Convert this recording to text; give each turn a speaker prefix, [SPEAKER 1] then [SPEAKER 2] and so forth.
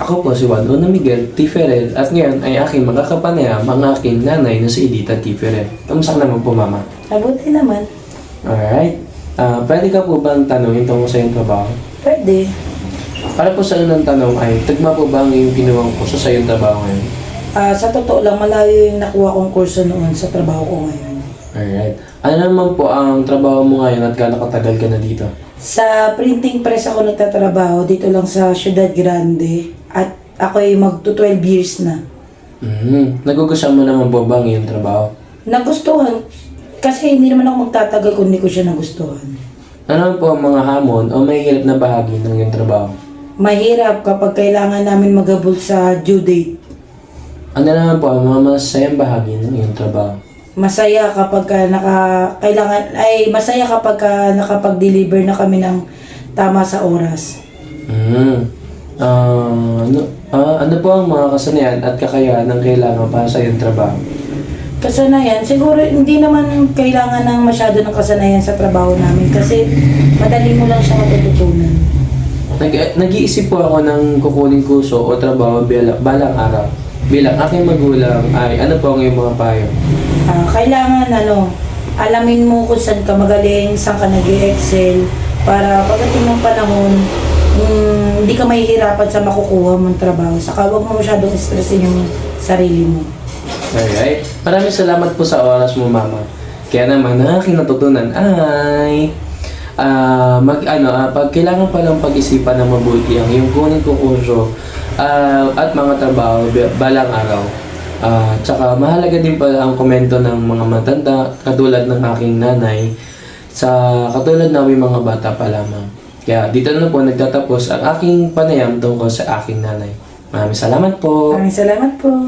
[SPEAKER 1] Ako po si Juan Una Miguel Tiferel at ngayon ay aking makakapanayam ang aking nanay na si Edita Tiferel. Kamusta ka naman po, Mama?
[SPEAKER 2] Mabuti naman.
[SPEAKER 1] Alright. Pwede ka po bang tanongin tungkol sa iyong trabaho?
[SPEAKER 2] Pwede.
[SPEAKER 1] Para po sa unang tanong ay, tagma po ba ang iyong kinuwang kurso sa iyong trabaho ngayon?
[SPEAKER 2] Sa totoo lang, malayo yung nakuha kong kurso noon sa trabaho ko ngayon.
[SPEAKER 1] Alright. Ano naman po ang trabaho mo ngayon at gaano katagal ka na dito?
[SPEAKER 2] Sa printing press ako nagtatrabaho dito lang sa Ciudad Grande at ako ay magto 12 years na.
[SPEAKER 1] Nagugustuhan mo naman po ba ang iyong trabaho?
[SPEAKER 2] Nagustuhan kasi hindi naman ako magtatagal kung hindi ko siya nagustuhan.
[SPEAKER 1] Ano po ang mga hamon o mahihirap na bahagi ng iyong trabaho?
[SPEAKER 2] Mahirap kapag kailangan namin maghabol sa due date.
[SPEAKER 1] Ano naman po ang mga masayang bahagi ng iyong trabaho?
[SPEAKER 2] Masaya kapag masaya kapag nakapag-deliver na kami ng tama sa oras.
[SPEAKER 1] Ano po ang mga kasanayan at kakayahan ng kailangan para sa iyong trabaho?
[SPEAKER 2] Kasanayan, siguro hindi naman kailangan ng masyado ng kasanayan sa trabaho namin kasi madali mo lang siya matututunan.
[SPEAKER 1] Nag-iisip po ako ng kukunin kurso o trabaho balang araw. Bilang aking magulang ay ano po ang iyong mga payo?
[SPEAKER 2] Kailangan alamin mo kung saan ka magaling, saan ka nag-excel para pagdating ng panahon, hindi ka mahihirapan sa makukuha mong trabaho. Saka huwag mo masyadong stressin yung sarili mo.
[SPEAKER 1] Alright. Maraming salamat po sa oras mo, Mama. Kaya naman, ang aking natutunan ay pag kailangan palang pag-isipan ng mabuti ang iyong kunin ko kurso at mga trabaho balang araw. Tsaka mahalaga din pala ang komento ng mga matanda katulad ng aking nanay sa katulad namin mga bata pa lamang. Kaya dito na po nagtatapos ang aking panayam tungkol sa aking nanay. Maraming salamat po.
[SPEAKER 2] Maraming salamat po.